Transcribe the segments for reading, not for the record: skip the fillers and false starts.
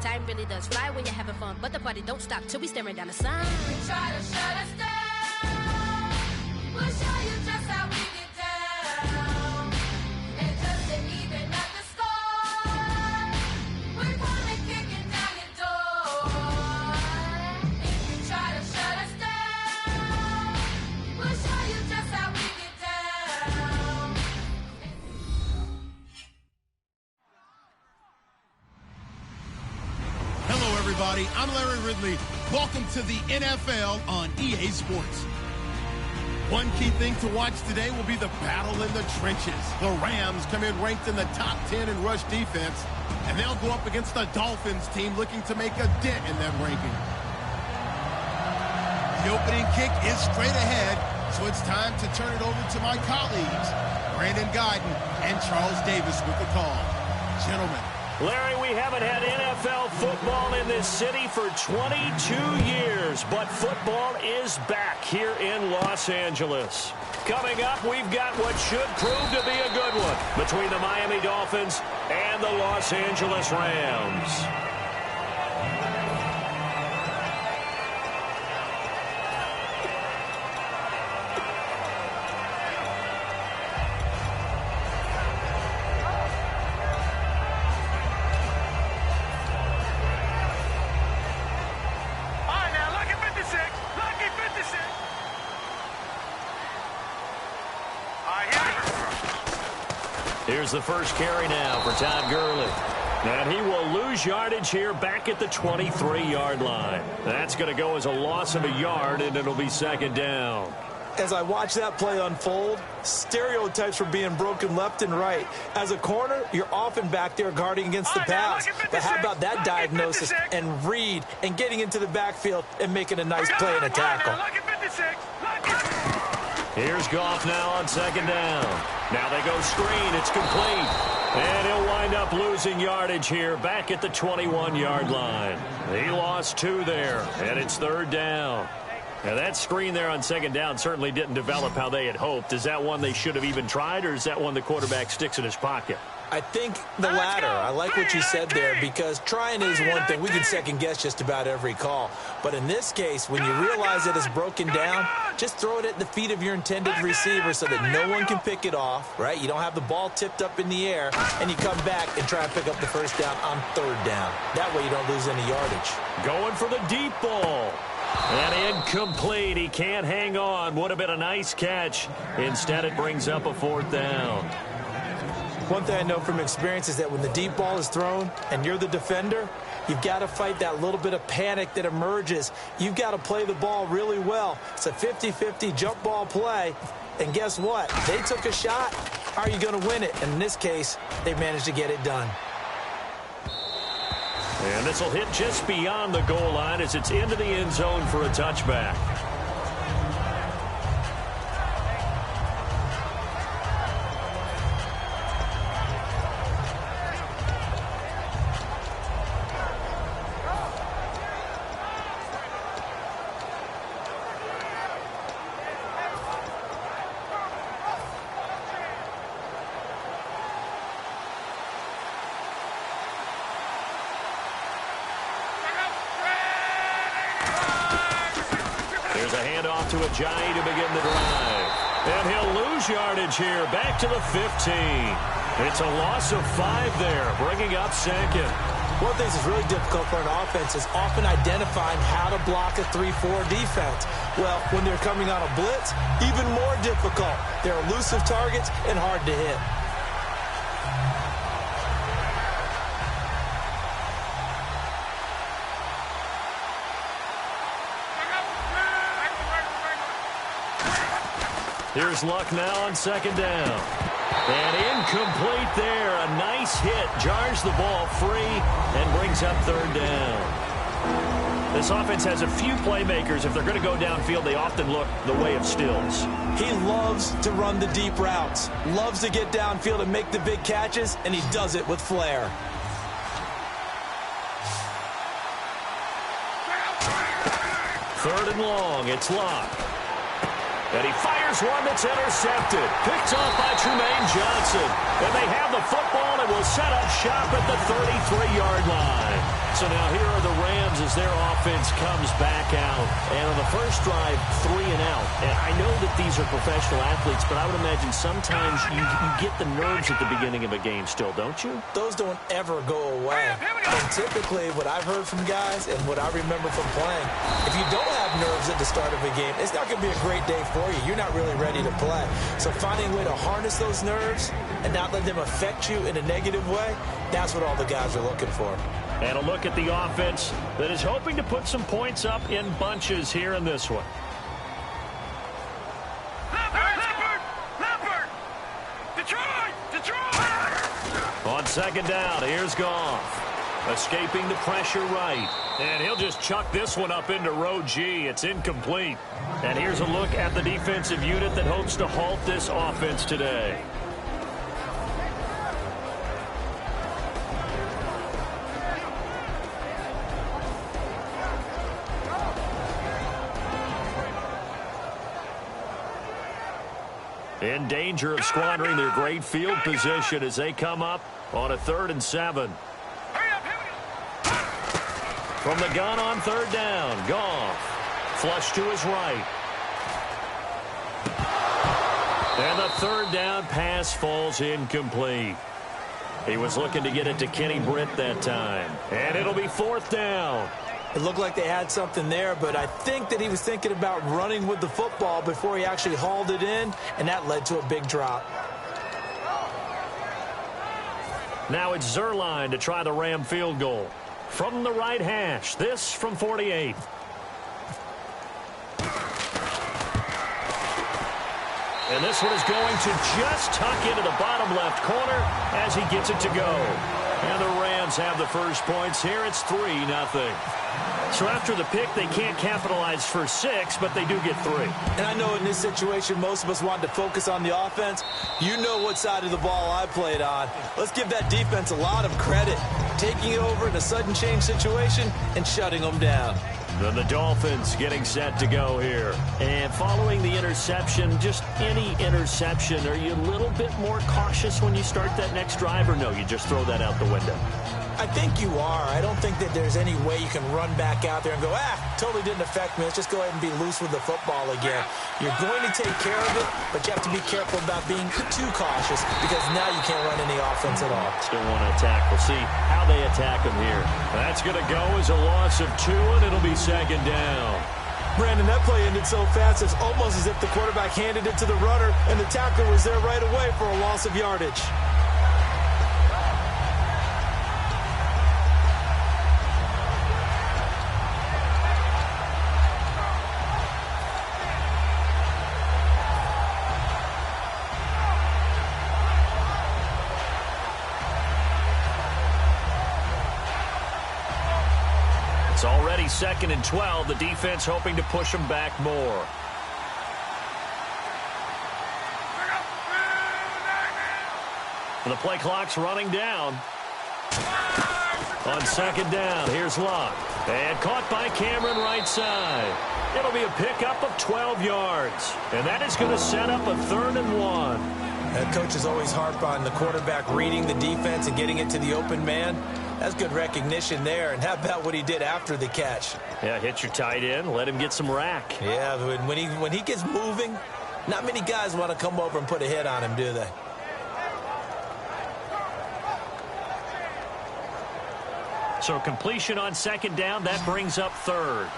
Time really does fly when you're having fun, but the party don't stop till we staring down the sun. You try to shut us down, we'll show you just how we get down. It doesn't even at the score. We're gonna kick it down your door. If you try to shut us down, we'll show you just how we get down. Hello, everybody. I'm Larry Ridley. Welcome to the NFL on EA Sports. One key thing to watch today will be the battle in the trenches. The Rams come in ranked in the top 10 in rush defense, and they'll go up against the Dolphins team looking to make a dent in that ranking. The opening kick is straight ahead, so it's time to turn it over to my colleagues, Brandon Guyton and Charles Davis with the call. Gentlemen. Larry, we haven't had NFL football in this city for 22 years, but football is back here in Los Angeles. Coming up, we've got what should prove to be a good one between the Miami Dolphins and the Los Angeles Rams. Here's the first carry now for Todd Gurley. And he will lose yardage here back at the 23-yard line. That's going to go as a loss of a yard, and it'll be second down. As I watch that play unfold, stereotypes were being broken left and right. As a corner, you're often back there guarding against the pass. But how about that diagnosis and read and getting into the backfield and making a nice play and a tackle? Here's Goff now on second down. Now they go screen. It's complete. And he'll wind up losing yardage here back at the 21-yard line. He lost 2 there, and it's third down. Now that screen there on second down certainly didn't develop how they had hoped. Is that one they should have even tried, or is that one the quarterback sticks in his pocket? I think the latter. I like what you said there, because trying is one thing. We can second guess just about every call. But in this case, when you realize that it's broken down, just throw it at the feet of your intended receiver so that no one can pick it off, right? You don't have the ball tipped up in the air, and you come back and try and pick up the first down on third down. That way you don't lose any yardage. Going for the deep ball. And incomplete. He can't hang on. Would have been a nice catch. Instead, it brings up a fourth down. One thing I know from experience is that when the deep ball is thrown and you're the defender, you've got to fight that little bit of panic that emerges. You've got to play the ball really well. It's a 50-50 jump ball play. And guess what? They took a shot. How are you going to win it? And in this case, they managed to get it done. And this will hit just beyond the goal line as it's into the end zone for a touchback. To Ajayi to begin the drive. And he'll lose yardage here back to the 15. It's a loss of 5 there, bringing up second. One of the things that's really difficult for an offense is often identifying how to block a 3-4 defense. Well, when they're coming on a blitz, even more difficult. They're elusive targets and hard to hit. Here's Luck now on second down. And incomplete there. A nice hit. Jars the ball free and brings up third down. This offense has a few playmakers. If they're going to go downfield, they often look the way of Stills. He loves to run the deep routes. Loves to get downfield and make the big catches, and he does it with flair. Third and long. It's Luck. And he fires one that's intercepted. Picked off by Trumaine Johnson. And they have the football and will set up shop at the 33-yard line. So So now here are the Rams as their offense comes back out. And on the first drive, 3 and out. And I know that these are professional athletes, but I would imagine sometimes you get the nerves at the beginning of a game still, don't you? Those don't ever go away. And typically what I've heard from guys and what I remember from playing, if you don't have nerves at the start of a game, it's not going to be a great day for you. You're not really ready to play. So finding a way to harness those nerves and not let them affect you in a negative way, that's what all the guys are looking for. And a look at the offense that is hoping to put some points up in bunches here in this one. On second down, here's Goff. Escaping the pressure right. And he'll just chuck this one up into row G. It's incomplete. And here's a look at the defensive unit that hopes to halt this offense today. In danger of squandering their great field position as they come up on a 3rd and 7. From the gun on 3rd down, Goff. Flush to his right. And the 3rd down pass falls incomplete. He was looking to get it to Kenny Britt that time. And it'll be 4th down. It looked like they had something there, but I think that he was thinking about running with the football before he actually hauled it in, and that led to a big drop. Now it's Zuerlein to try the Ram field goal. From the right hash, this from 48. And this one is going to just tuck into the bottom left corner as he gets it to go. And the Rams have the first points here. It's 3-0. So after the pick, they can't capitalize for 6, but they do get 3. And I know in this situation, most of us want to focus on the offense. You know what side of the ball I played on. Let's give that defense a lot of credit. Taking it over in a sudden change situation and shutting them down. Then the Dolphins getting set to go here. And following the interception, just any interception, are you a little bit more cautious when you start that next drive, or no, you just throw that out the window? I think you are. I don't think that there's any way you can run back out there and go, totally didn't affect me. Let's just go ahead and be loose with the football again. You're going to take care of it, but you have to be careful about being too cautious because now you can't run any offense at all. Still want to attack. We'll see how they attack him here. That's going to go as a loss of 2, and it'll be 2nd down. Brandon, that play ended so fast, it's almost as if the quarterback handed it to the runner, and the tackler was there right away for a loss of yardage. Already 2nd and 12. The defense hoping to push them back more. And the play clock's running down. On 2nd down, here's Luck. And caught by Cameron right side. It'll be a pickup of 12 yards. And that is going to set up a 3rd and 1. Coaches always harp on the quarterback reading the defense and getting it to the open man. That's good recognition there. And how about what he did after the catch? Yeah, hit your tight end, let him get some rack. Yeah, when he gets moving, not many guys want to come over and put a hit on him, do they? So completion on 2nd down, that brings up 3rd.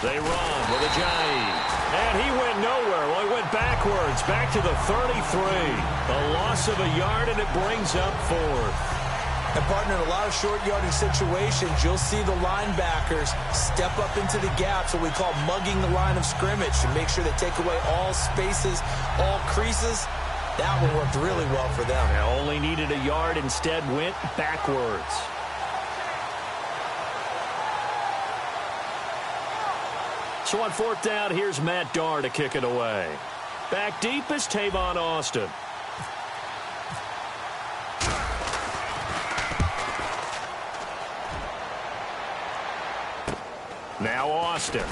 They run with Ajayi. And he went nowhere. Well, he went backwards, back to the 33. A loss of a yard, and it brings up 4th. And, partner, in a lot of short yardage situations, you'll see the linebackers step up into the gaps, what we call mugging the line of scrimmage, to make sure they take away all spaces, all creases. That one worked really well for them. They only needed a yard, instead went backwards. So on 4th down, here's Matt Darr to kick it away. Back deep is Tavon Austin. Now Austin.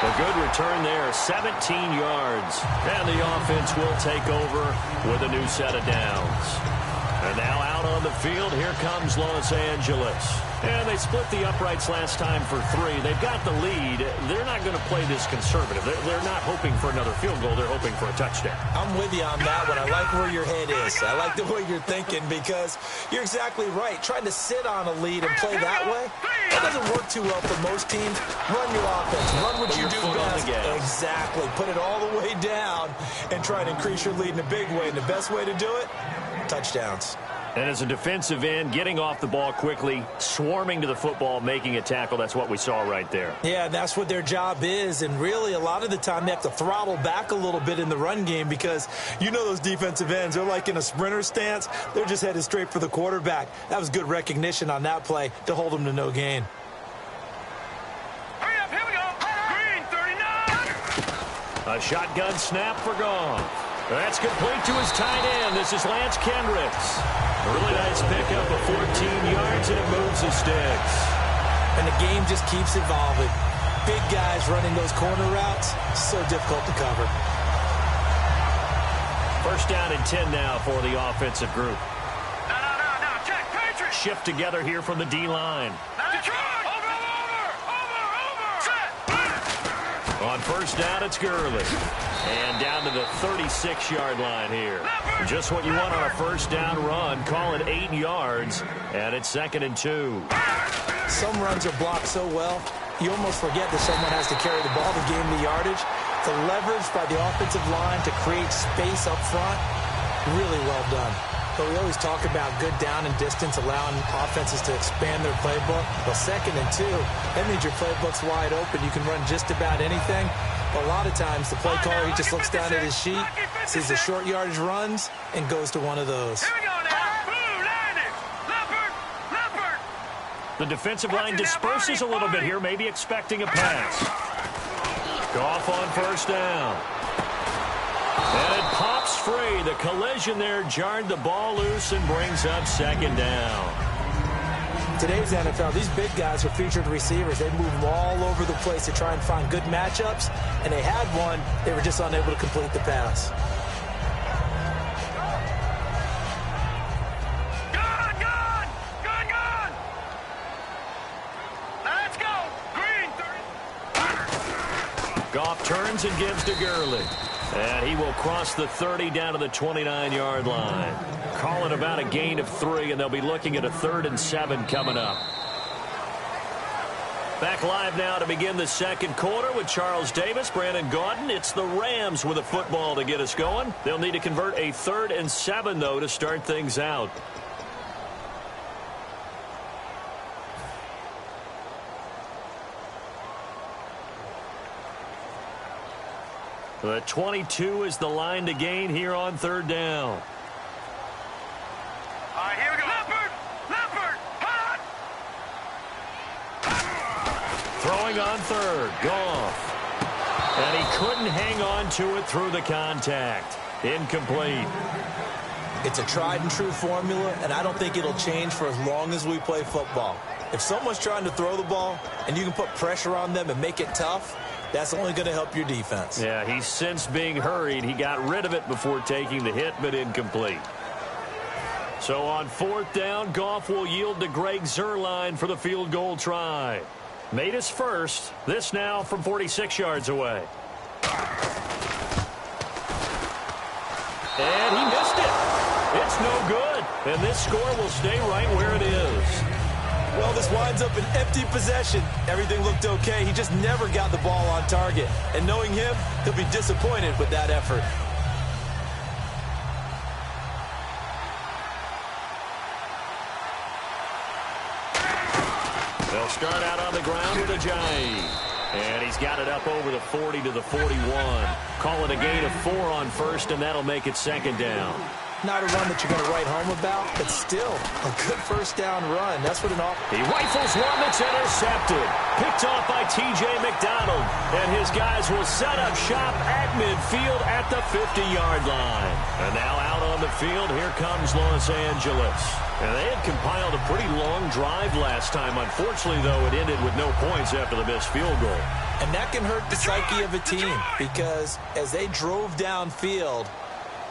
A good return there, 17 yards. And the offense will take over with a new set of downs. And now out on the field, here comes Los Angeles. And they split the uprights last time for 3. They've got the lead. They're not going to play this conservative. They're not hoping for another field goal. They're hoping for a touchdown. I'm with you on that one. I like where your head is. I like the way you're thinking because you're exactly right. Trying to sit on a lead and play that way, that doesn't work too well for most teams. Run your offense. Run what you do best. Exactly. Put it all the way down and try to increase your lead in a big way. And the best way to do it, touchdowns. And as a defensive end, getting off the ball quickly, swarming to the football, making a tackle, that's what we saw right there. Yeah, that's what their job is. And really, a lot of the time, they have to throttle back a little bit in the run game because you know those defensive ends, they're like in a sprinter stance. They're just headed straight for the quarterback. That was good recognition on that play to hold them to no gain. Hurry up, here we go. Green, 39. A shotgun snap for Goff. That's complete to his tight end. This is Lance Kendricks. A really nice pickup of 14 yards, and it moves the sticks. And the game just keeps evolving. Big guys running those corner routes, so difficult to cover. First down and 10 now for the offensive group. No, check, Patriots. Shift together here from the D-line. Detroit. Over. Set. On first down, it's Gurley. And down to the 36-yard line here. Just what you want on a first down run. Call it 8 yards, and it's 2nd and 2. Some runs are blocked so well, you almost forget that someone has to carry the ball to gain the yardage. The leverage by the offensive line to create space up front, really well done. But we always talk about good down and distance, allowing offenses to expand their playbook. Well, 2nd and 2, that means your playbook's wide open. You can run just about anything. A lot of times, the play caller, he just looks down at his sheet, sees the short yardage runs, and goes to one of those. Here we go now. Blue line. Leopard. The defensive line disperses a little bit here, maybe expecting a pass. Goff on first down. And it pops free. The collision there jarred the ball loose and brings up 2nd down. Today's NFL, these big guys are featured receivers. They move them all over the place to try and find good matchups, and they had one. They were just unable to complete the pass. Gone. Let's go. Green, 30. Goff turns and gives to Gurley. And he will cross the 30 down to the 29-yard line. Call it about a gain of 3, and they'll be looking at a 3rd and 7 coming up. Back live now to begin the second quarter with Charles Davis, Brandon Gaudin. It's the Rams with a football to get us going. They'll need to convert a 3rd and 7, though, to start things out. The 22 is the line to gain here on 3rd down. All right, here we go. Leopard. Hot. Throwing on 3rd, Goff. And he couldn't hang on to it through the contact. Incomplete. It's a tried-and-true formula, and I don't think it'll change for as long as we play football. If someone's trying to throw the ball and you can put pressure on them and make it tough, that's only going to help your defense. Yeah, he's since being hurried. He got rid of it before taking the hit, but incomplete. So on 4th down, Goff will yield to Greg Zuerlein for the field goal try. Made his first. This now from 46 yards away. And he missed it. It's no good. And this score will stay right where it is. Well, this winds up an empty possession. Everything looked okay. He just never got the ball on target. And knowing him, he'll be disappointed with that effort. They'll start out on the ground with Ajayi. And he's got it up over the 40 to the 41. Call it a gain of 4 on first, and that'll make it 2nd down. Not a run that you're going to write home about, but still a good first down run. That's what an He rifles one that's intercepted. Picked off by T.J. McDonald. And his guys will set up shop at midfield at the 50-yard line. And now out on the field, here comes Los Angeles. And they had compiled a pretty long drive last time. Unfortunately, though, it ended with no points after the missed field goal. And that can hurt the psyche of a team because as they drove downfield,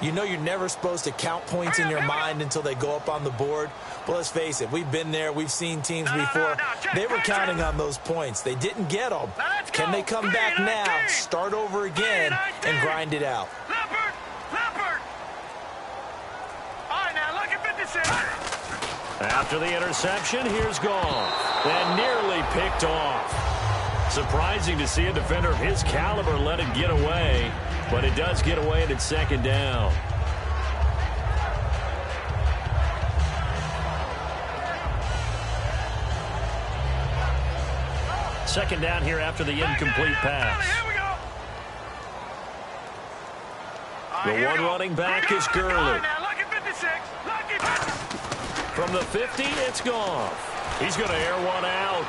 you know you're never supposed to count points in your mind until they go up on the board. Well, let's face it, we've been there. We've seen teams before. They were counting on those points. They didn't get them. Can they come back now, start over again, and grind it out? Leopard! All right, now look at 56. After the interception, here's Goff. And nearly picked off. Surprising to see a defender of his caliber let it get away, but it does get away and it's second down. Second down here after the incomplete pass. Here we go. The one running back is Gurley. Now look at 56. Look at 56. From the 50, it's Goff. He's going to air one out.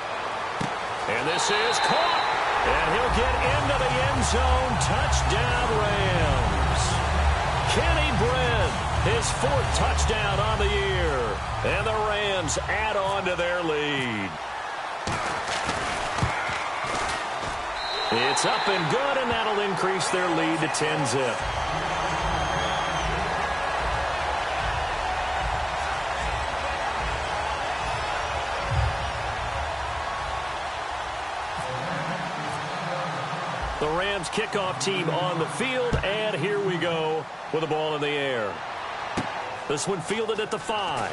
And this is caught. And he'll get into the end zone. Touchdown, Rams. Kenny Britt, his 4th touchdown on the year. And the Rams add on to their lead. It's up and good, and that'll increase their lead to 10-zip. The Rams kickoff team on the field, and here we go with the ball in the air. This one fielded at the 5.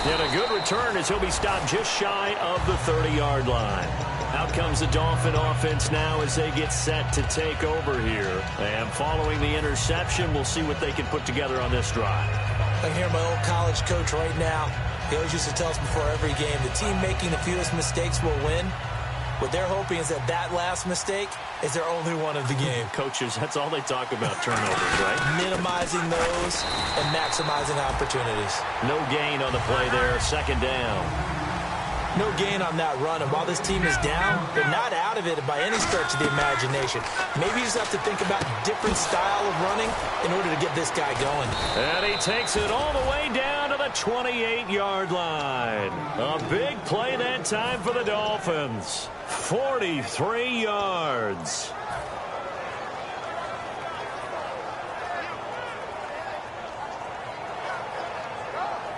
And a good return as he'll be stopped just shy of the 30-yard line. Out comes the Dolphin offense now as they get set to take over here. And following the interception, we'll see what they can put together on this drive. I hear my old college coach right now. He always used to tell us before every game, the team making the fewest mistakes will win. What they're hoping is that last mistake is their only one of the game. Coaches, that's all they talk about, turnovers, right? Minimizing those and maximizing opportunities. No gain on the play there, second down. No gain on that run, and while this team is down, they're not out of it by any stretch of the imagination. Maybe you just have to think about a different style of running in order to get this guy going. And he takes it all the way down to the 28-yard line. A big play that time for the Dolphins. 43 yards.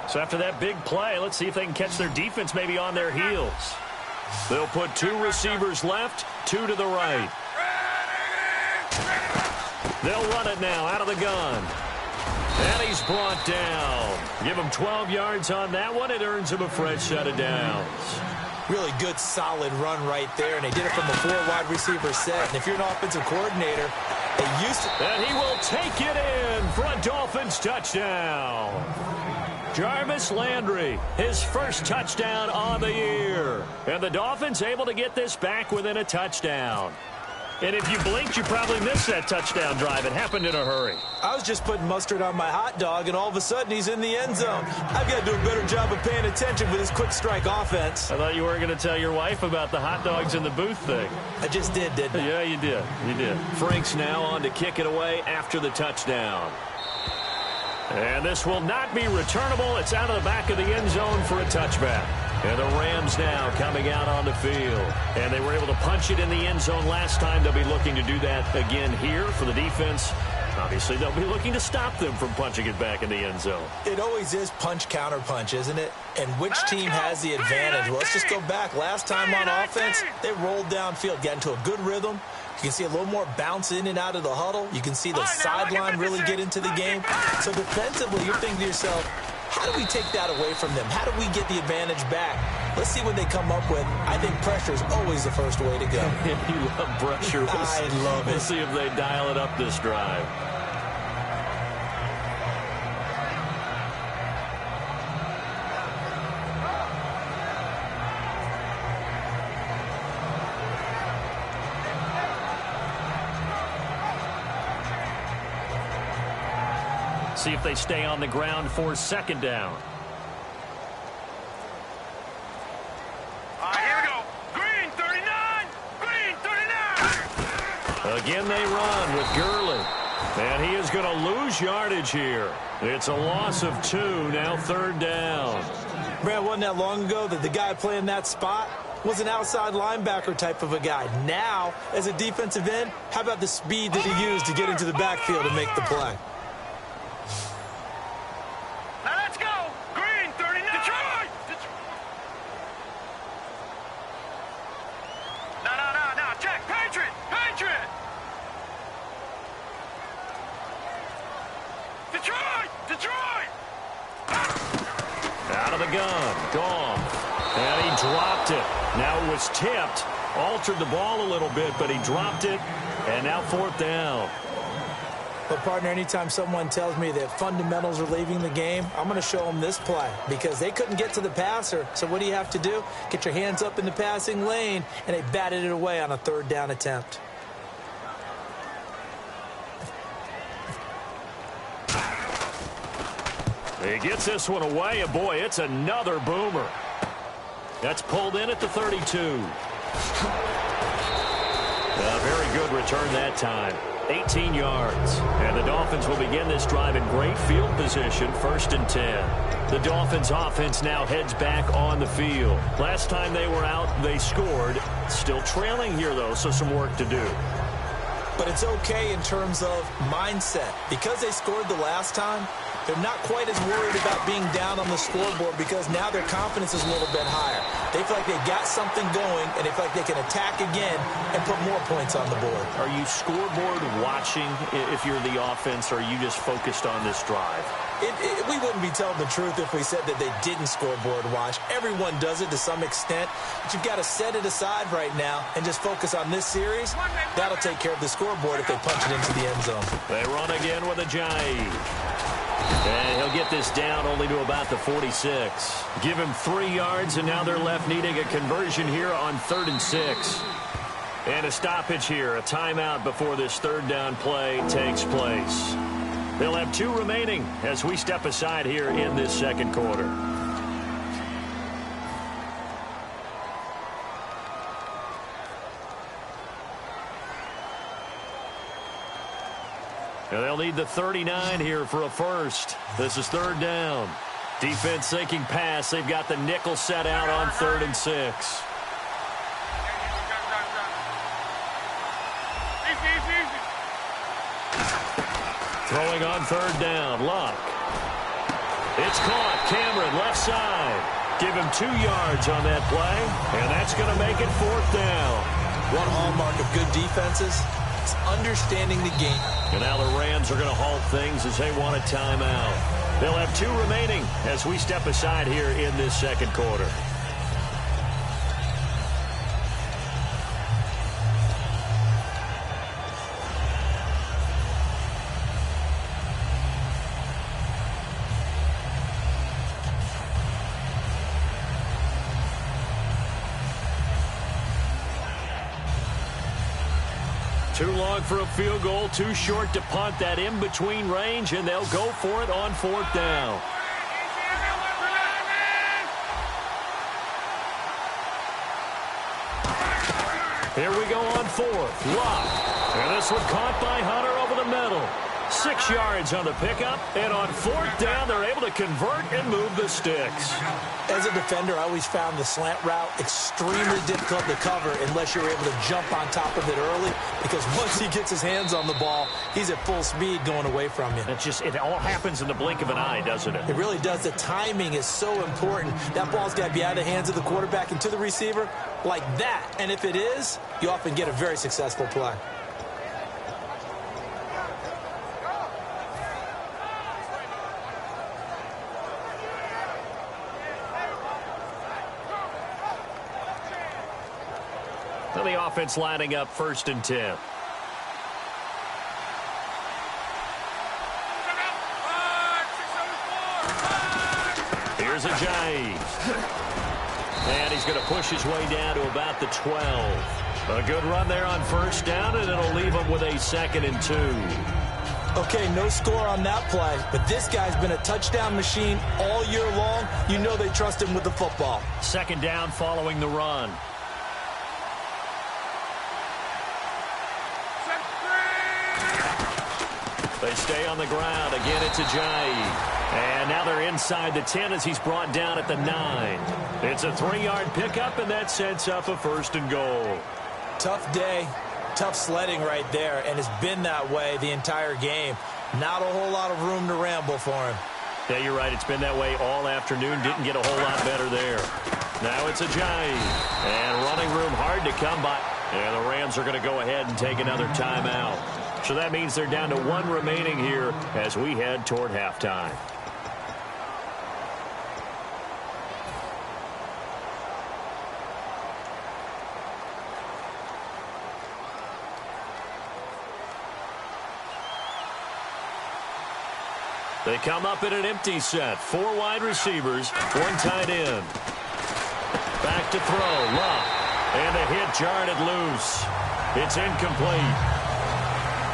So after that big play, let's see if they can catch their defense maybe on their heels. They'll put 2 receivers left, 2 to the right. They'll run it now out of the gun. And he's brought down. Give him 12 yards on that one. It earns him a fresh set of downs. Really good, solid run right there, and they did it from a 4 wide receiver set. And if you're an offensive coordinator, they used to... And he will take it in for a Dolphins touchdown. Jarvis Landry, his first touchdown on the year. And the Dolphins able to get this back within a touchdown. And if you blinked, you probably missed that touchdown drive. It happened in a hurry. I was just putting mustard on my hot dog, and all of a sudden he's in the end zone. I've got to do a better job of paying attention with this quick strike offense. I thought you weren't going to tell your wife about the hot dogs in the booth thing. I just did, didn't I? Yeah, you did. You did. Frank's now on to kick it away after the touchdown. And this will not be returnable. It's out of the back of the end zone for a touchback. And the Rams now coming out on the field. And they were able to punch it in the end zone last time. They'll be looking to do that again here for the defense. Obviously, they'll be looking to stop them from punching it back in the end zone. It always is punch-counter-punch, isn't it? And which team has the advantage? Well, let's just go back. Last time on offense, they rolled downfield, got into a good rhythm. You can see a little more bounce in and out of the huddle. You can see the sideline really get into the game. So defensively, you're thinking to yourself, how do we take that away from them? How do we get the advantage back? Let's see what they come up with. I think pressure is always the first way to go. You love pressure. I love it. We'll see if they dial it up this drive. See if they stay on the ground for second down. Here we go. Green 39. Green 39. Again they run with Gurley. And he is going to lose yardage here. It's a loss of 2, now third down. Brad, wasn't that long ago that the guy playing that spot was an outside linebacker type of a guy. Now, as a defensive end, how about the speed that he used to get into the backfield and make the play? Now let's go. Green, 39. Detroit. No. Check. Patriot. Detroit. Out of the gun. Gone. And he dropped it. Now it was tipped. Altered the ball a little bit, but he dropped it. And now 4th down. But, partner, anytime someone tells me that fundamentals are leaving the game, I'm going to show them this play because they couldn't get to the passer. So what do you have to do? Get your hands up in the passing lane, and they batted it away on a 3rd down attempt. He gets this one away, and boy, it's another boomer. That's pulled in at the 32. A very good return that time. 18 yards. And the Dolphins will begin this drive in great field position, 1st and 10. The Dolphins offense now heads back on the field. Last time they were out, they scored. Still trailing here, though, so some work to do. But it's okay in terms of mindset. Because they scored the last time, they're not quite as worried about being down on the scoreboard because now their confidence is a little bit higher. They feel like they got something going, and they feel like they can attack again and put more points on the board. Are you scoreboard watching if you're the offense, or are you just focused on this drive? We wouldn't be telling the truth if we said that they didn't scoreboard watch. Everyone does it to some extent, but you've got to set it aside right now and just focus on this series. That'll take care of the scoreboard if they punch it into the end zone. They run again with Ajayi. And he'll get this down only to about the 46. Give him 3 yards, and now they're left needing a conversion here on 3rd and 6. And a stoppage here, a timeout before this 3rd down play takes place. They'll have 2 remaining as we step aside here in this 2nd quarter. And they'll need the 39 here for a first. This is 3rd down. Defense thinking pass. They've got the nickel set out on 3rd and 6. Throwing on 3rd down. Luck. It's caught. Cameron left side. Give him 2 yards on that play. And that's going to make it 4th down. One hallmark of good defenses is understanding the game. And now the Rams are going to halt things as they want a timeout. They'll have 2 remaining as we step aside here in this 2nd quarter. Too long for a field goal, too short to punt. That in-between range, and they'll go for it on 4th down. Here we go on 4th. Luck. And this one caught by Hunter over the middle. 6 yards on the pickup, and on 4th down, they're able to convert and move the sticks. As a defender, I always found the slant route extremely difficult to cover unless you're able to jump on top of it early, because once he gets his hands on the ball, he's at full speed going away from you. It all happens in the blink of an eye, doesn't it? It really does. The timing is so important. That ball's got to be out of the hands of the quarterback and to the receiver like that. And if it is, you often get a very successful play. So the offense lining up 1st and 10. Here's Ajayi. And he's going to push his way down to about the 12. A good run there on 1st down, and it'll leave him with a 2nd and 2. Okay, no score on that play, but this guy's been a touchdown machine all year long. You know they trust him with the football. 2nd down following the run. They stay on the ground. Again, it's Ajayi. And now they're inside the 10 as he's brought down at the 9. It's a 3-yard pickup, and that sets up a 1st and goal. Tough day, tough sledding right there, and it's been that way the entire game. Not a whole lot of room to ramble for him. Yeah, you're right. It's been that way all afternoon. Didn't get a whole lot better there. Now it's Ajayi. And running room hard to come by. And the Rams are going to go ahead and take another timeout. So that means they're down to 1 remaining here as we head toward halftime. They come up in an empty set. 4 wide receivers, 1 tight end. Back to throw. Love. And the hit jarred it loose. It's incomplete.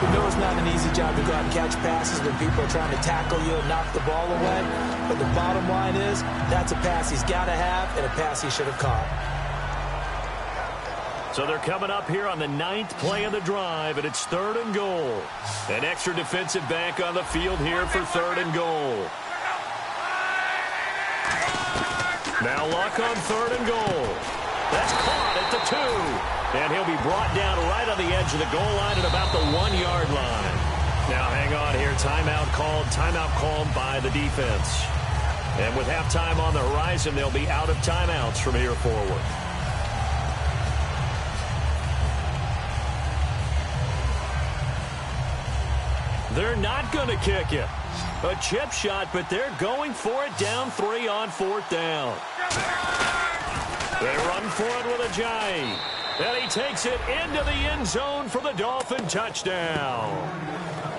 We know it's not an easy job to go out and catch passes when people are trying to tackle you and knock the ball away. But the bottom line is, that's a pass he's got to have and a pass he should have caught. So they're coming up here on the 9th play of the drive, and it's 3rd and goal. An extra defensive back on the field here for 3rd and goal. Now Luck on 3rd and goal. That's caught at the 2. And he'll be brought down right on the edge of the goal line at about the 1-yard line. Now hang on here. Timeout called by the defense. And with halftime on the horizon, they'll be out of timeouts from here forward. They're not going to kick it. A chip shot, but they're going for it down 3 on 4th down. They run for it with Ajayi. And he takes it into the end zone for the Dolphin touchdown.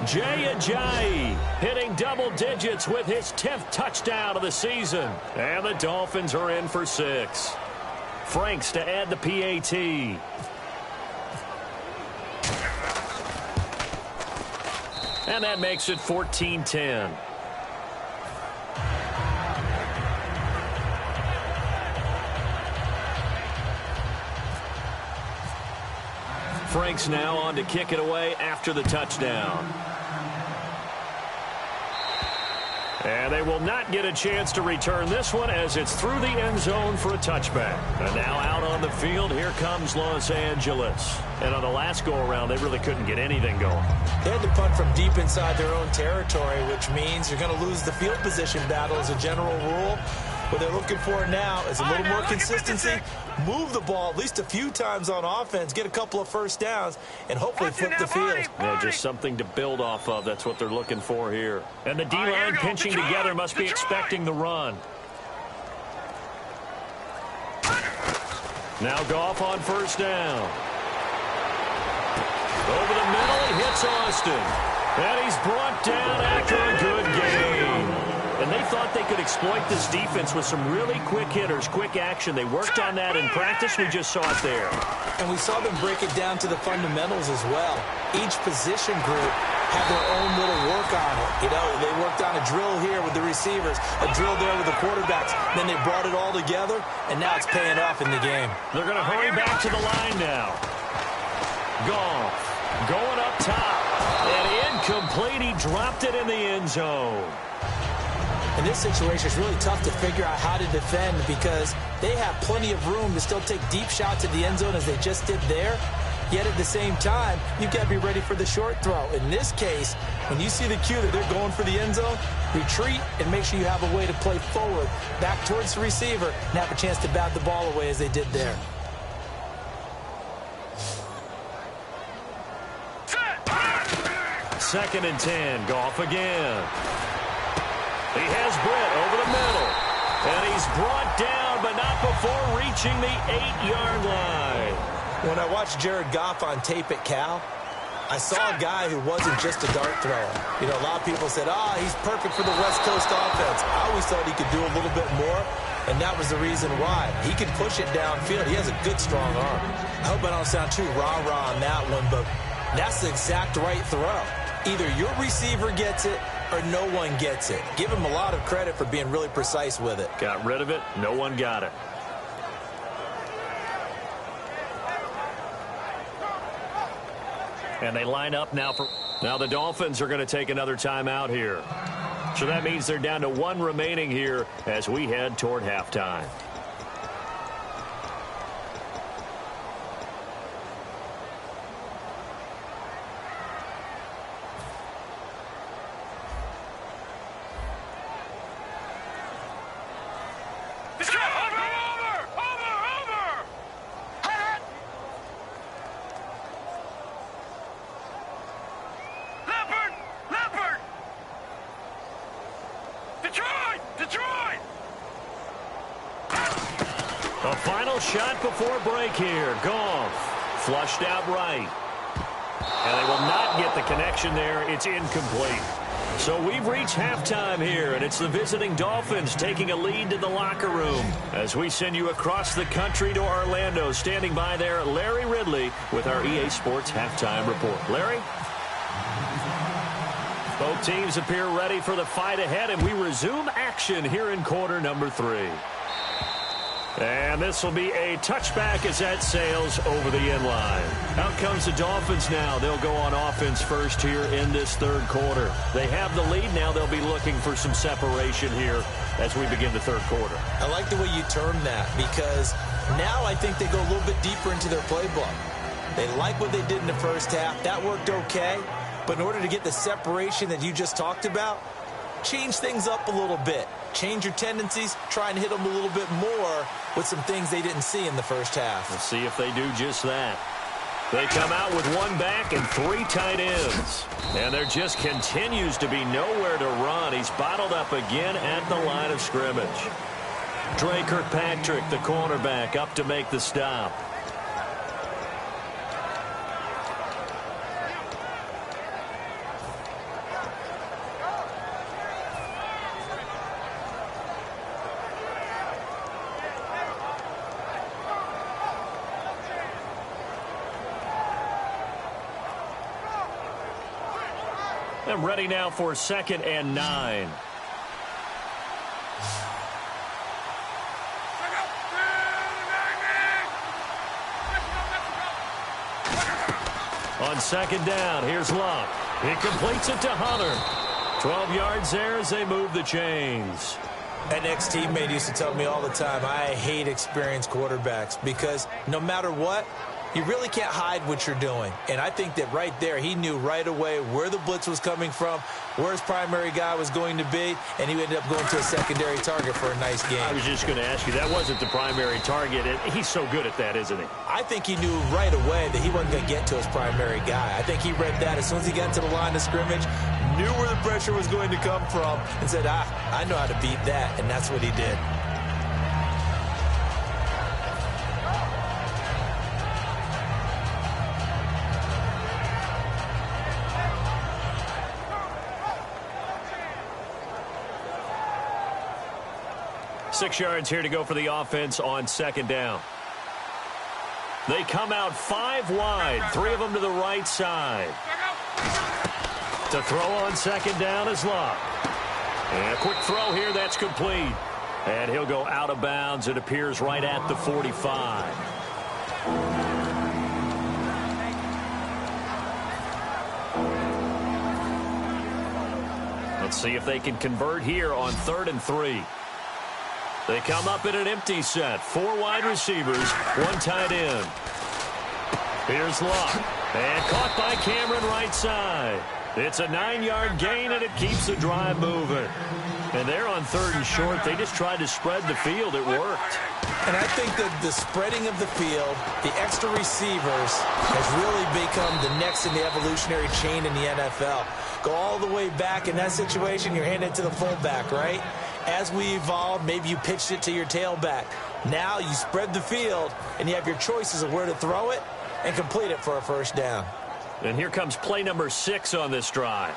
Jay Ajayi hitting double digits with his 10th touchdown of the season. And the Dolphins are in for 6. Franks to add the PAT. And that makes it 14-10. Franks now on to kick it away after the touchdown. And they will not get a chance to return this one as it's through the end zone for a touchback. And now out on the field, here comes Los Angeles. And on the last go-around, they really couldn't get anything going. They had to punt from deep inside their own territory, which means you're going to lose the field position battle as a general rule. What they're looking for now is a little more consistency, move the ball at least a few times on offense, get a couple of first downs, and hopefully flip the field. Yeah, just something to build off of. That's what they're looking for here. And the D-line pinching together must be expecting the run. Now Goff on 1st down. Over the middle, he hits Austin. And he's brought down after a good game. And they thought they could exploit this defense with some really quick hitters, quick action. They worked on that in practice. We just saw it there. And we saw them break it down to the fundamentals as well. Each position group had their own little work on it. You know, they worked on a drill here with the receivers, a drill there with the quarterbacks. Then they brought it all together, and now it's paying off in the game. They're going to hurry back to the line now. Goff going up top. And incomplete. He dropped it in the end zone. In this situation, it's really tough to figure out how to defend because they have plenty of room to still take deep shots at the end zone as they just did there. Yet at the same time, you've got to be ready for the short throw. In this case, when you see the cue that they're going for the end zone, retreat and make sure you have a way to play forward, back towards the receiver, and have a chance to bat the ball away as they did there. Second and 10. Goff again. He has Britt over the middle. And he's brought down, but not before reaching the 8-yard line. When I watched Jared Goff on tape at Cal, I saw a guy who wasn't just a dart thrower. You know, a lot of people said, he's perfect for the West Coast offense. I always thought he could do a little bit more, and that was the reason why. He can push it downfield. He has a good, strong arm. I hope I don't sound too rah-rah on that one, but that's the exact right throw. Either your receiver gets it or no one gets it. Give him a lot of credit for being really precise with it. Got rid of it. No one got it. And they line up now for Now the Dolphins are going to take another timeout here. So that means they're down to 1 remaining here as we head toward halftime. A final shot before break here. Goff flushed out right. And they will not get the connection there. It's incomplete. So we've reached halftime here, and it's the visiting Dolphins taking a lead to the locker room as we send you across the country to Orlando. Standing by there, Larry Ridley with our EA Sports Halftime Report. Larry? Both teams appear ready for the fight ahead, and we resume action here in quarter number 3. And this will be a touchback as that sails over the end line. Out comes the Dolphins now. They'll go on offense first here in this third quarter. They have the lead now. They'll be looking for some separation here as we begin the third quarter. I like the way you termed that because now I think they go a little bit deeper into their playbook. They like what they did in the first half. That worked okay. But in order to get the separation that you just talked about, change things up a little bit. Change your tendencies. Try and hit them a little bit more with some things they didn't see in the first half. Let's see if they do just that. They come out with 1 back and 3 tight ends. And there just continues to be nowhere to run. He's bottled up again at the line of scrimmage. Dre Kirkpatrick, the cornerback, up to make the stop. And ready now for 2nd and 9. On 2nd down, here's Luck. He completes it to Hunter. 12 yards there as they move the chains. An ex-teammate used to tell me all the time, I hate experienced quarterbacks because no matter what, you really can't hide what you're doing. And I think that right there, he knew right away where the blitz was coming from, where his primary guy was going to be, and he ended up going to a secondary target for a nice game. I was just going to ask you, that wasn't the primary target. He's so good at that, isn't he? I think he knew right away that he wasn't going to get to his primary guy. I think he read that as soon as he got to the line of scrimmage, knew where the pressure was going to come from, and said, I know how to beat that, and that's what he did. Six yards here to go for the offense on 2nd down. They come out 5 wide, 3 of them to the right side. To throw on 2nd down is Luck. And a quick throw here, that's complete. And he'll go out of bounds. It appears right at the 45. Let's see if they can convert here on 3rd and 3. They come up in an empty set. 4 wide receivers, 1 tight end. Here's Luck. And caught by Cameron right side. It's a 9-yard gain, and it keeps the drive moving. And they're on 3rd and short. They just tried to spread the field. It worked. And I think that the spreading of the field, the extra receivers, has really become the next in the evolutionary chain in the NFL. Go all the way back in that situation, you're handed to the fullback, right? As we evolve, maybe you pitched it to your tailback. Now you spread the field, and you have your choices of where to throw it and complete it for a first down. And here comes play number 6 on this drive.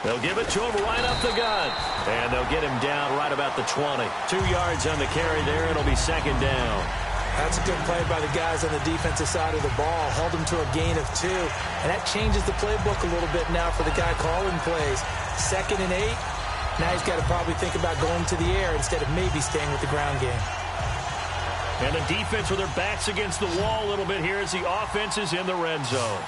They'll give it to him right up the gut. And they'll get him down right about the 20. 2 yards on the carry there. It'll be 2nd down. That's a good play by the guys on the defensive side of the ball. Held them to a gain of 2. And that changes the playbook a little bit now for the guy calling plays. 2nd and 8. Now he's got to probably think about going to the air instead of maybe staying with the ground game. And the defense with their backs against the wall a little bit here as the offense is in the red zone.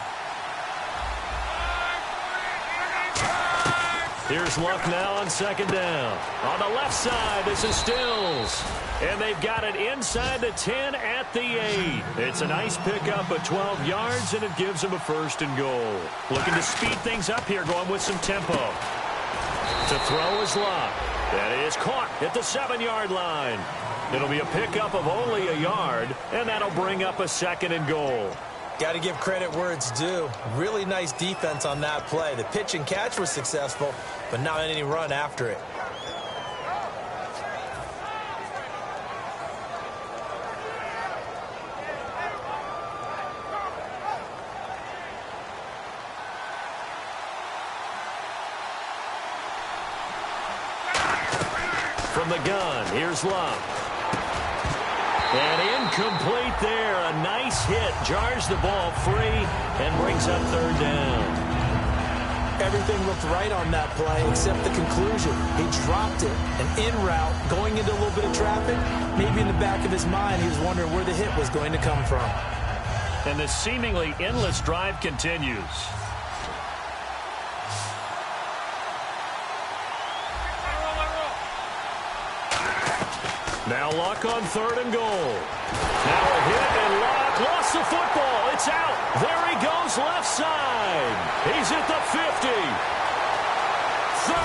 Here's Luck now on 2nd down. On the left side, this is Stills. And they've got it inside the 10 at the 8. It's a nice pickup of 12 yards, and it gives them a 1st and goal. Looking to speed things up here, going with some tempo. To throw is Luck. That is caught at the 7-yard line. It'll be a pickup of only a yard, and that'll bring up a 2nd and goal. Got to give credit where it's due. Really nice defense on that play. The pitch and catch was successful, but not any run after it. From the gun, here's Luck. And incomplete there. A nice hit. Jars the ball free and brings up 3rd down. Everything looked right on that play except the conclusion. He dropped it. And en route, going into a little bit of traffic, maybe in the back of his mind, he was wondering where the hit was going to come from. And the seemingly endless drive continues. Now Luck on 3rd and goal. Now a hit, and Luck lost the football. It's out. There he goes left side. He's at the 50. 30.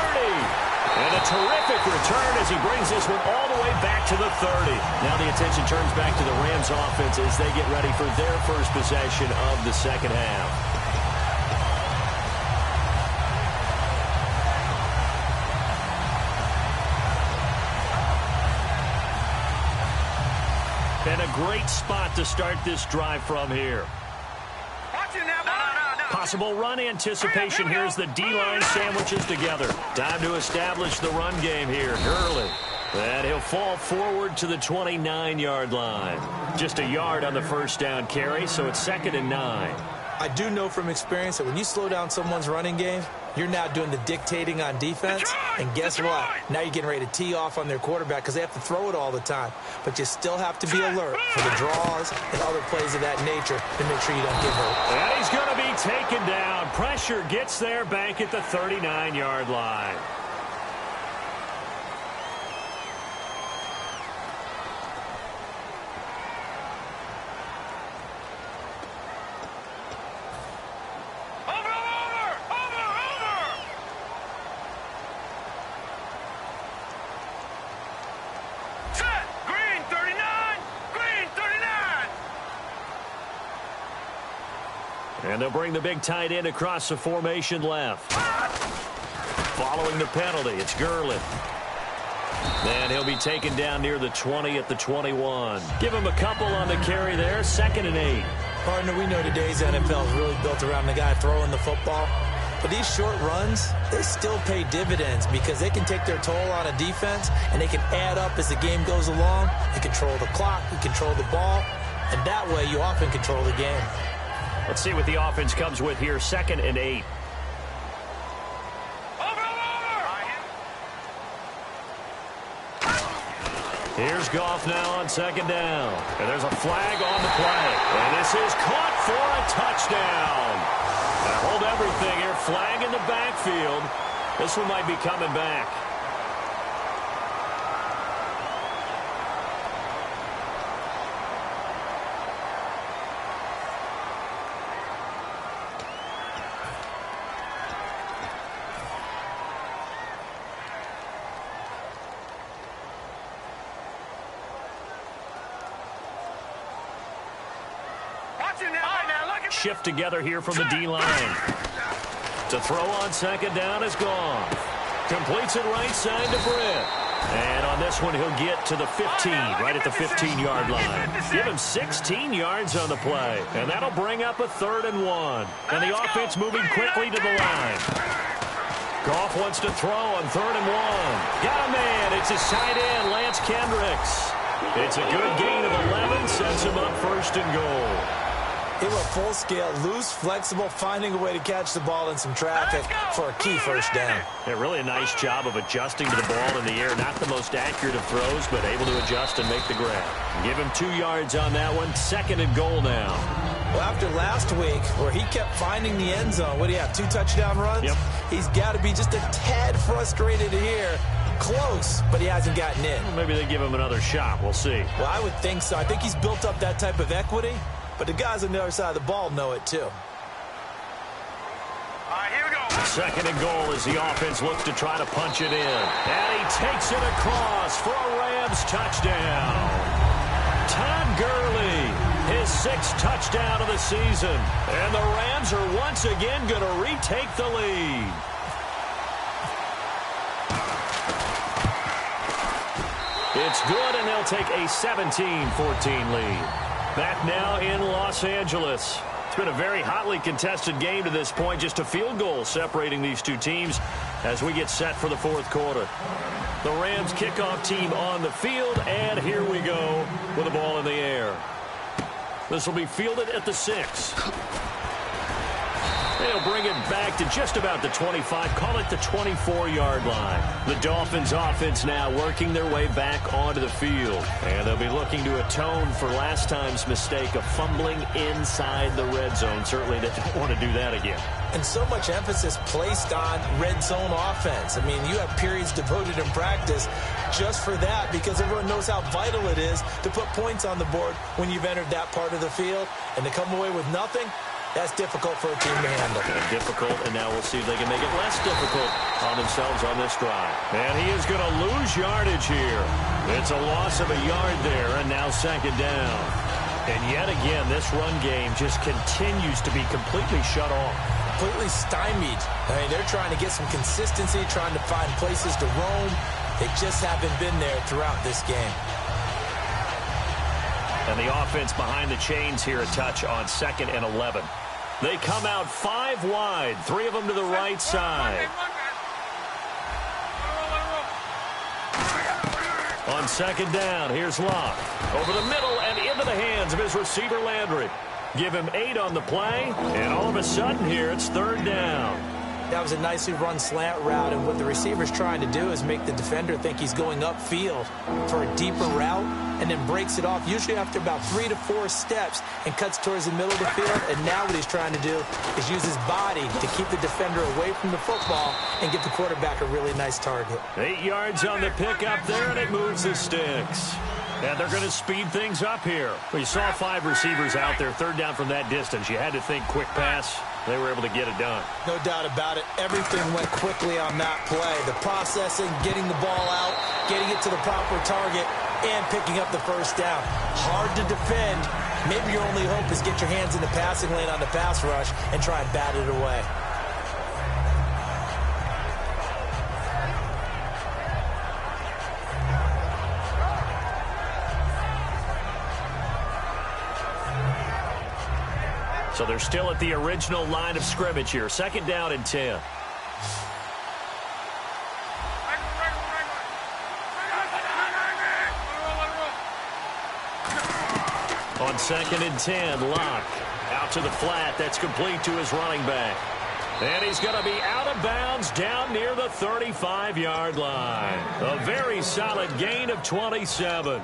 And a terrific return as he brings this one all the way back to the 30. Now the attention turns back to the Rams offense as they get ready for their first possession of the 2nd half. And a great spot to start this drive from here. Possible run anticipation. Here's the D-line sandwiches together. Time to establish the run game here. Gurley. And he'll fall forward to the 29-yard line. Just a yard on the 1st down carry, so it's 2nd and 9. I do know from experience that when you slow down someone's running game, you're now doing the dictating on defense. And guess what? Now you're getting ready to tee off on their quarterback because they have to throw it all the time. But you still have to be alert for the draws and other plays of that nature to make sure you don't get hurt. And he's going to be taken down. Pressure gets there back at the 39-yard line. And they'll bring the big tight end across the formation left. Following the penalty, it's Gurley. And he'll be taken down near the 20 at the 21. Give him a couple on the carry there, 2nd and 8. Partner, we know today's NFL is really built around the guy throwing the football. But these short runs, they still pay dividends because they can take their toll on a defense and they can add up as the game goes along. You control the clock, you control the ball, and that way you often control the game. Let's see what the offense comes with here, 2nd and 8. Here's Goff now on 2nd down. And there's a flag on the play. And this is caught for a touchdown. And hold everything here. Flag in the backfield. This one might be coming back. Shift together here from the D-line. To throw on 2nd down is gone. Completes it right side to Britt. And on this one, he'll get to the 15, right at the 15-yard line. Give him 16 yards on the play. And that'll bring up a 3rd and 1. And the offense moving quickly to the line. Goff wants to throw on 3rd and 1. Got a man. It's his tight end, Lance Kendricks. It's a good gain of 11, sets him up first and goal. He went full scale, loose, flexible, finding a way to catch the ball in some traffic for a key first down. Yeah, really a nice job of adjusting to the ball in the air. Not the most accurate of throws, but able to adjust and make the grab. Give him 2 yards on that one. Second and goal now. Well, after last week, where he kept finding the end zone, what do you have, 2 touchdown runs? Yep. He's got to be just a tad frustrated here. Close, but he hasn't gotten in. Well, maybe they give him another shot. We'll see. Well, I would think so. I think he's built up that type of equity, but the guys on the other side of the ball know it too. All right, here we go. Second and goal as the offense looks to try to punch it in. And he takes it across for a Rams touchdown. Todd Gurley, his 6th touchdown of the season. And the Rams are once again going to retake the lead. It's good, and they'll take a 17-14 lead. Back now in Los Angeles. It's been a very hotly contested game to this point. Just a field goal separating these two teams as we get set for the 4th quarter. The Rams kickoff team on the field, and here we go with the ball in the air. This will be fielded at the 6. They'll bring it back to just about the 25, call it the 24-yard line. The Dolphins offense now working their way back onto the field. And they'll be looking to atone for last time's mistake of fumbling inside the red zone. Certainly they don't want to do that again. And so much emphasis placed on red zone offense. I mean, you have periods devoted in practice just for that because everyone knows how vital it is to put points on the board when you've entered that part of the field. And to come away with nothing, that's difficult for a team to handle. Difficult, and now we'll see if they can make it less difficult on themselves on this drive. And he is going to lose yardage here. It's a loss of a yard there, and now second down. And yet again, this run game just continues to be completely shut off. Completely stymied. I mean, they're trying to get some consistency, trying to find places to roam. They just haven't been there throughout this game. And the offense behind the chains here a touch on 2nd and 11. They come out 5 wide, 3 of them to the right side. On 2nd down, here's Locke. Over the middle and into the hands of his receiver Landry. Give him 8 on the play, and all of a sudden here it's 3rd down. That was a nicely run slant route, and what the receiver's trying to do is make the defender think he's going upfield for a deeper route, and then breaks it off, usually after about 3 to 4 steps, and cuts towards the middle of the field. And now what he's trying to do is use his body to keep the defender away from the football and give the quarterback a really nice target. 8 yards on the pickup there, and it moves the sticks. And they're going to speed things up here. We saw 5 receivers out there, 3rd down from that distance. You had to think quick pass. They were able to get it done. No doubt about it. Everything went quickly on that play. The processing, getting the ball out, getting it to the proper target, and picking up the first down. Hard to defend. Maybe your only hope is get your hands in the passing lane on the pass rush and try and bat it away. So they're still at the original line of scrimmage here. 2nd down and 10. On 2nd and 10, Locke out to the flat. That's complete to his running back. And he's going to be out of bounds down near the 35-yard line. A very solid gain of 27.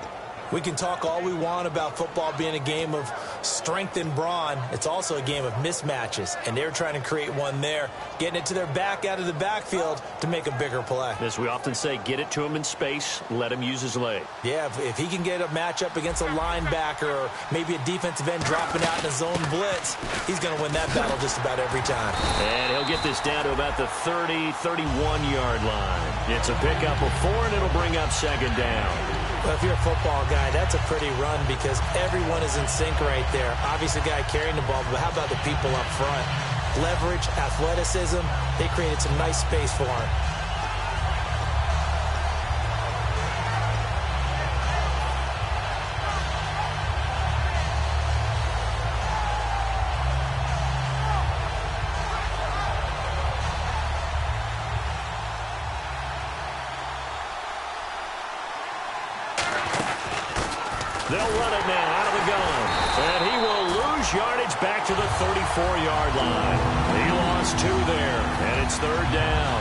We can talk all we want about football being a game of strength and brawn. It's also a game of mismatches, and they're trying to create one there, getting it to their back out of the backfield to make a bigger play. As we often say, get it to him in space, let him use his leg. Yeah, if he can get a matchup against a linebacker or maybe a defensive end dropping out in a zone blitz, he's going to win that battle just about every time. And he'll get this down to about the 30, 31-yard line. It's a pickup of 4, and it'll bring up 2nd down. Well, if you're a football guy, that's a pretty run because everyone is in sync right there. Obviously, the guy carrying the ball, but how about the people up front? Leverage, athleticism, they created some nice space for him. They'll run it now out of the gun. And he will lose yardage back to the 34-yard line. He lost 2 there, and it's 3rd down.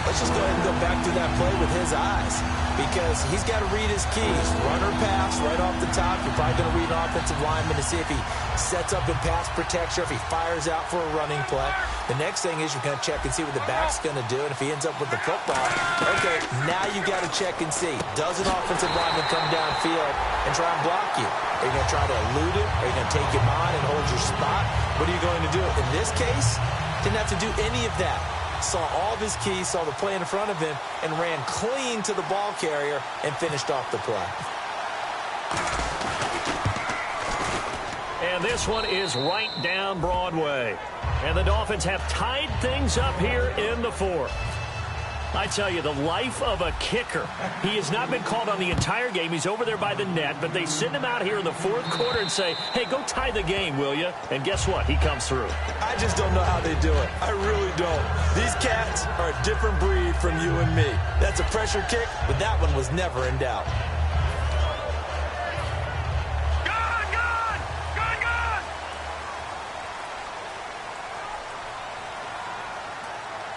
Let's just go ahead and go back to that play with his eyes, because he's got to read his keys. Run or pass right off the top. You're probably going to read an offensive lineman to see if he sets up in pass protection, or if he fires out for a running play. The next thing is you're going to check and see what the back's going to do, and if he ends up with the football, okay, now you got to check and see. Does an offensive lineman come downfield and try and block you? Are you going to try to elude it? Are you going to take him on and hold your spot? What are you going to do? In this case, didn't have to do any of that. Saw all of his keys, saw the play in front of him, and ran clean to the ball carrier and finished off the play. And this one is right down Broadway. And the Dolphins have tied things up here in the 4th. I tell you, the life of a kicker. He has not been called on the entire game. He's over there by the net, but they send him out here in the 4th quarter and say, hey, go tie the game, will you? And guess what? He comes through. I just don't know how they do it. I really don't. These cats are a different breed from you and me. That's a pressure kick, but that one was never in doubt.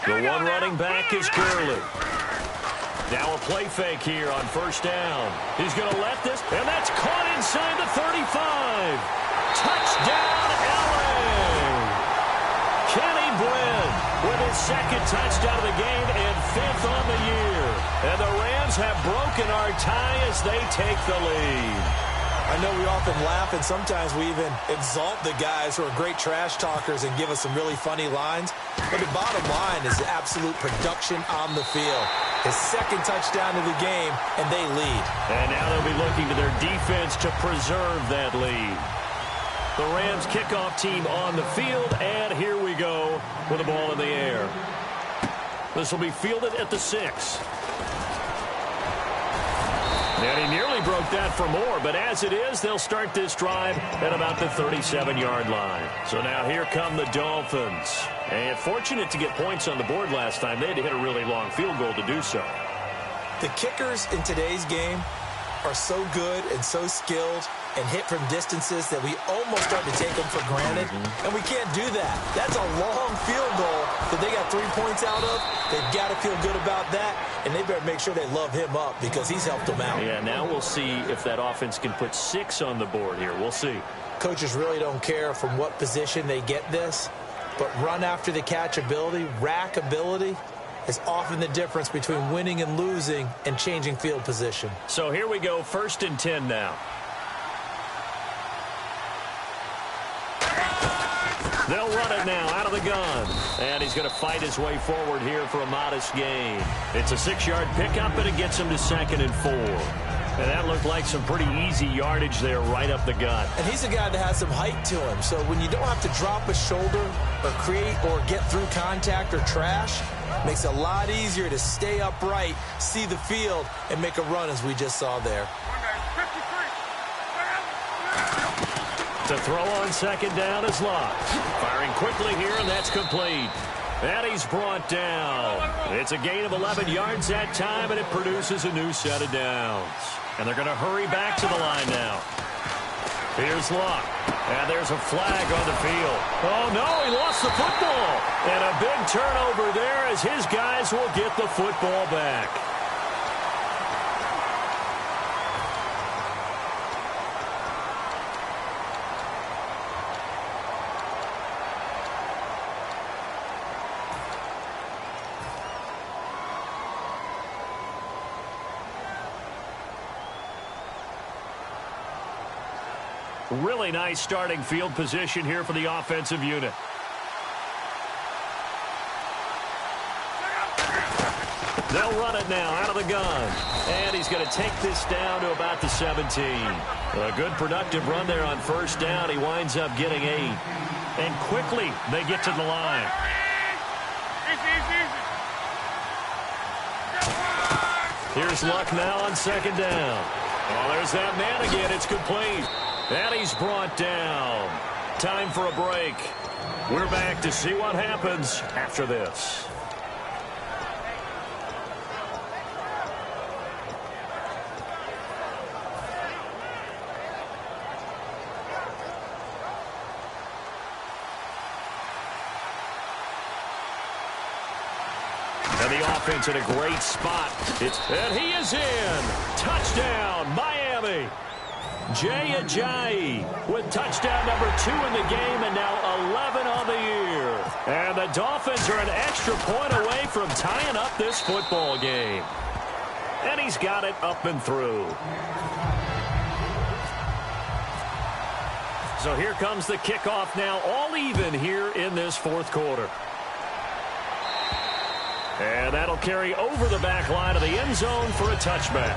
The one running back is Gurley. Now a play fake here on 1st down. He's going to let this, and that's caught inside the 35. Touchdown, LA! Kenny Blinn with his 2nd touchdown of the game and 5th on the year. And the Rams have broken our tie as they take the lead. I know we often laugh, and sometimes we even exalt the guys who are great trash talkers and give us some really funny lines. But the bottom line is absolute production on the field. His 2nd touchdown of the game, and they lead. And now they'll be looking to their defense to preserve that lead. The Rams kickoff team on the field, and here we go with the ball in the air. This will be fielded at the 6. And he nearly broke that for more, but as it is, they'll start this drive at about the 37-yard line. So now here come the Dolphins. And fortunate to get points on the board last time. They had to hit a really long field goal to do so. The kickers in today's game are so good and so skilled and hit from distances that we almost start to take them for granted. And we can't do that. That's a long field goal that they got 3 points out of. They've got to feel good about that, and they better make sure they love him up because he's helped them out. Yeah, now we'll see if that offense can put 6 on the board here. We'll see. Coaches really don't care from what position they get this, but run after the catch ability, rack ability, is often the difference between winning and losing and changing field position. So here we go, 1st and 10 now. They'll run it now out of the gun. And he's going to fight his way forward here for a modest gain. It's a 6-yard pickup, and it gets him to 2nd and 4. And that looked like some pretty easy yardage there right up the gut. And he's a guy that has some height to him. So when you don't have to drop a shoulder or create or get through contact or trash, makes it a lot easier to stay upright, see the field, and make a run as we just saw there. To throw on 2nd down is Locke. Firing quickly here, and that's complete. And he's brought down. It's a gain of 11 yards that time, and it produces a new set of downs. And they're going to hurry back to the line now. Here's Locke. And there's a flag on the field. Oh, no, he lost the football. And a big turnover there as his guys will get the football back. Really nice starting field position here for the offensive unit. They'll run it now out of the gun. And he's going to take this down to about the 17. A good productive run there on 1st down. He winds up getting 8. And quickly they get to the line. Here's Luck now on 2nd down. Oh, there's that man again. It's complete. And he's brought down. Time for a break. We're back to see what happens after this. And the offense in a great spot. And he is in. Touchdown, Miami. Jay Ajayi with touchdown number 2 in the game and now 11 on the year. And the Dolphins are an extra point away from tying up this football game. And he's got it up and through. So here comes the kickoff now, all even here in this fourth quarter. And that'll carry over the back line of the end zone for a touchback.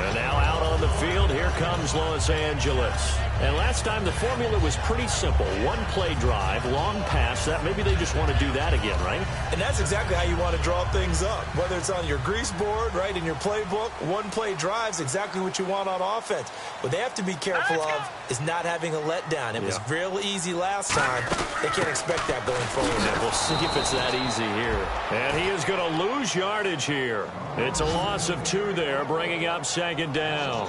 And now out on the field, here comes Los Angeles. And last time the formula was pretty simple. One play drive, long pass. That maybe they just want to do that again, right? And that's exactly how you want to draw things up. Whether it's on your grease board, right, in your playbook, one play drive's exactly what you want on offense. What they have to be careful of is not having a letdown. It was real easy last time. They can't expect that going forward. And we'll see if it's that easy here. And he is going to lose yardage here. It's a loss of 2 there, bringing up second down.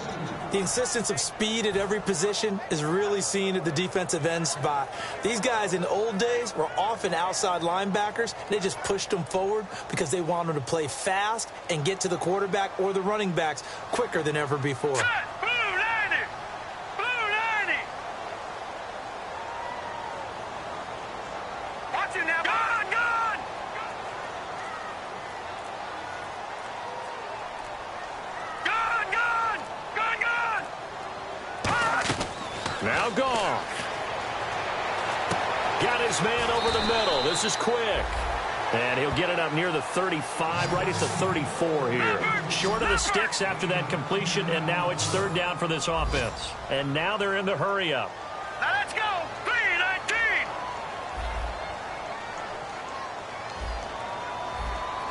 The insistence of speed at every position is really seen at the defensive end spot. These guys in the old days were often outside linebackers. They just pushed them forward because they wanted to play fast and get to the quarterback or the running backs quicker than ever before. Blue 90! Blue 90! Watch it now. Gone! Gone! Gone! Gone! Gone! Gone! Now gone. Got his man over the middle. This is quick. And he'll get it up near the 35, right at the 34 here. Short of the sticks after that completion, and now it's third down for this offense. And now they're in the hurry-up. Now let's go! 3-19!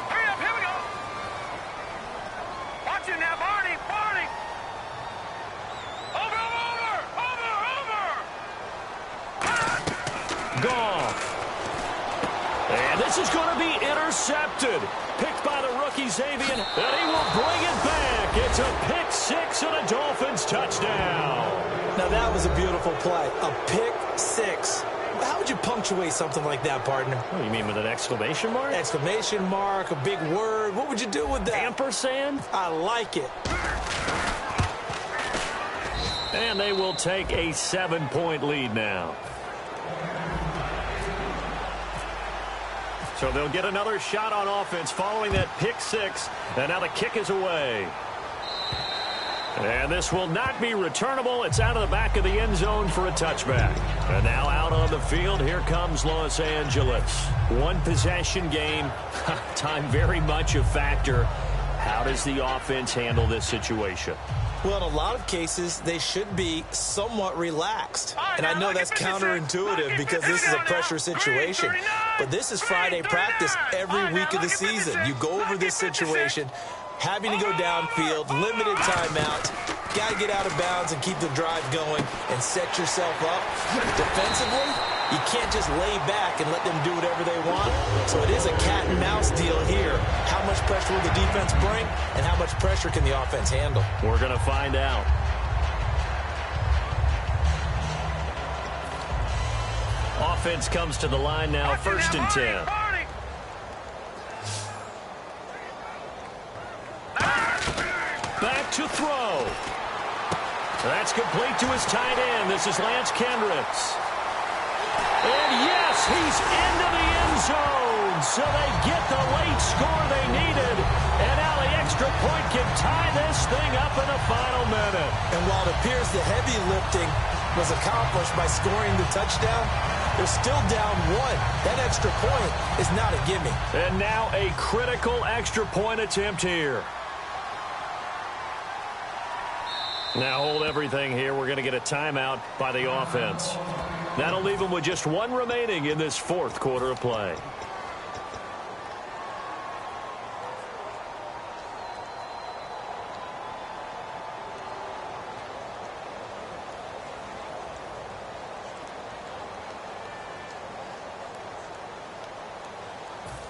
Hurry up, here we go! Watch it now, Barney! Barney! Over, over, over! Gone. And this is going to be intercepted. Picked by the rookie Xavier, and he will bring it back. It's a pick 6 and a Dolphins touchdown. Now that was a beautiful play. A pick 6. How would you punctuate something like that, partner? Oh, you mean with an exclamation mark? Exclamation mark, a big word. What would you do with that? Ampersand? I like it. And they will take a 7-point lead now. So they'll get another shot on offense following that pick 6. And now the kick is away. And this will not be returnable. It's out of the back of the end zone for a touchback. And now out on the field, here comes Los Angeles. One possession game. Time very much a factor. How does the offense handle this situation? Well, in a lot of cases, they should be somewhat relaxed. And I know that's counterintuitive because this is a pressure situation. But this is Friday practice every week of the season. You go over this situation, having to go downfield, limited timeouts, got to get out of bounds and keep the drive going and set yourself up. Defensively, you can't just lay back and let them do whatever they want. So it is a cat-and-mouse deal here. How much pressure will the defense bring, and how much pressure can the offense handle? We're going to find out. Offense comes to the line now, 1st and 10. Back to throw. That's complete to his tight end. This is Lance Kendricks. And yes, he's into the end zone. So they get the late score they needed. And now the extra point can tie this thing up in the final minute. And while it appears the heavy lifting was accomplished by scoring the touchdown, they're still down 1. That extra point is not a gimme. And now a critical extra point attempt here. Now hold everything here. We're going to get a timeout by the offense. That'll leave them with just 1 remaining in this fourth quarter of play.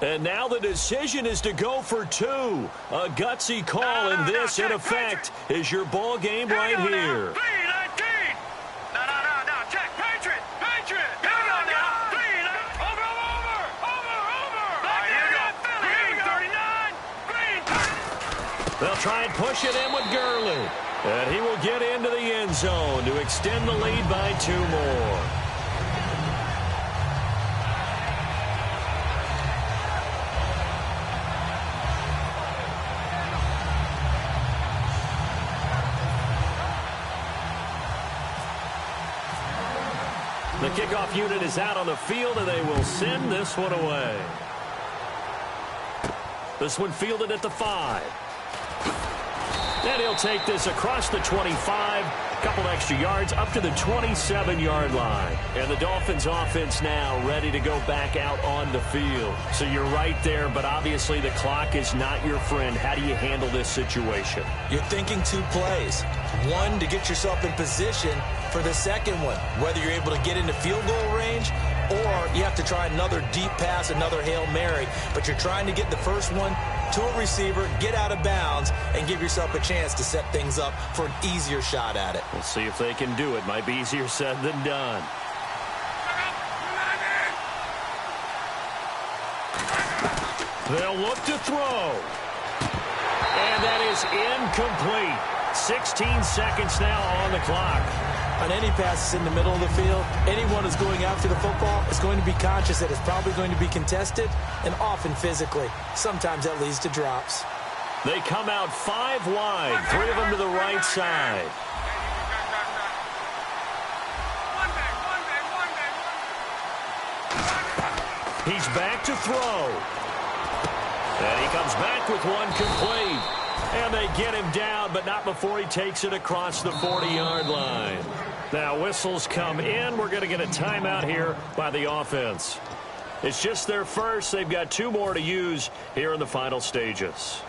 And now the decision is to go for 2. A gutsy call, and this, in effect, is your ball game right here. 3-19! No, check. Patriot! Here we go now! 3-19! Over! Back here we go! 3-39! They'll try and push it in with Gurley. And he will get into the end zone to extend the lead by 2 more. The kickoff unit is out on the field, and they will send this one away. This one fielded at the 5. And he'll take this across the 25, a couple extra yards, up to the 27-yard line. And the Dolphins offense now ready to go back out on the field. So you're right there, but obviously the clock is not your friend. How do you handle this situation? You're thinking 2 plays. One, to get yourself in position for the second one, whether you're able to get into field goal range or you have to try another deep pass, another Hail Mary. But you're trying to get the first one to a receiver, get out of bounds, and give yourself a chance to set things up for an easier shot at it. We'll see if they can do it. Might be easier said than done. They'll look to throw. And that is incomplete. 16 seconds now on the clock. On any passes in the middle of the field, anyone who's going after the football is going to be conscious that it's probably going to be contested, and often physically. Sometimes that leads to drops. They come out 5 wide, 3 of them to the right side. He's back to throw. And he comes back with one complete. And they get him down, but not before he takes it across the 40-yard line. Now whistles come in. We're going to get a timeout here by the offense. It's just their first. They've got 2 more to use here in the final stages.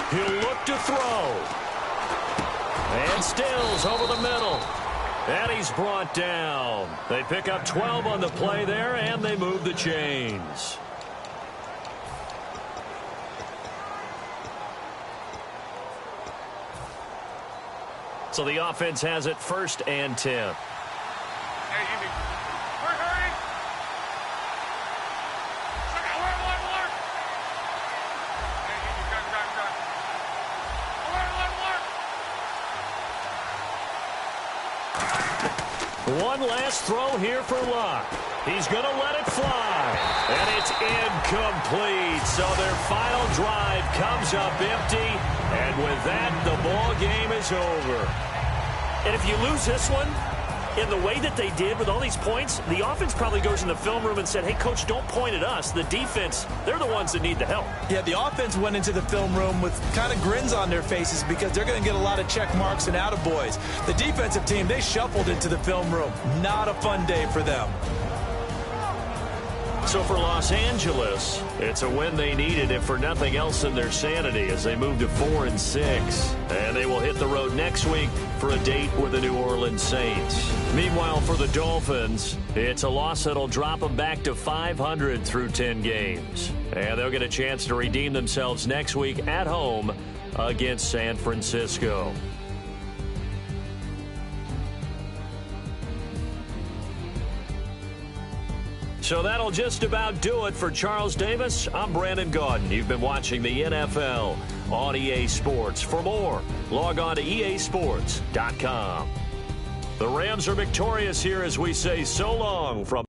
He'll look to throw. And Stills over the middle. And he's brought down. They pick up 12 on the play there, and they move the chains. So the offense has it 1st and 10. One last throw here for Luck. He's going to let it fly. And it's incomplete. So their final drive comes up empty. And with that, the ball game is over. And if you lose this one, in the way that they did with all these points, the offense probably goes in the film room and said, hey, coach, don't point at us. The defense, they're the ones that need the help. Yeah, the offense went into the film room with kind of grins on their faces because they're going to get a lot of check marks and attaboys. The defensive team, they shuffled into the film room. Not a fun day for them. So for Los Angeles, it's a win they needed, if for nothing else than their sanity, as they move to 4-6. And they will hit the road next week for a date with the New Orleans Saints. Meanwhile, for the Dolphins, it's a loss that'll drop them back to 500 through 10 games. And they'll get a chance to redeem themselves next week at home against San Francisco. So that'll just about do it for Charles Davis. I'm Brandon Gaudin. You've been watching the NFL on EA Sports. For more, log on to easports.com. The Rams are victorious here as we say so long from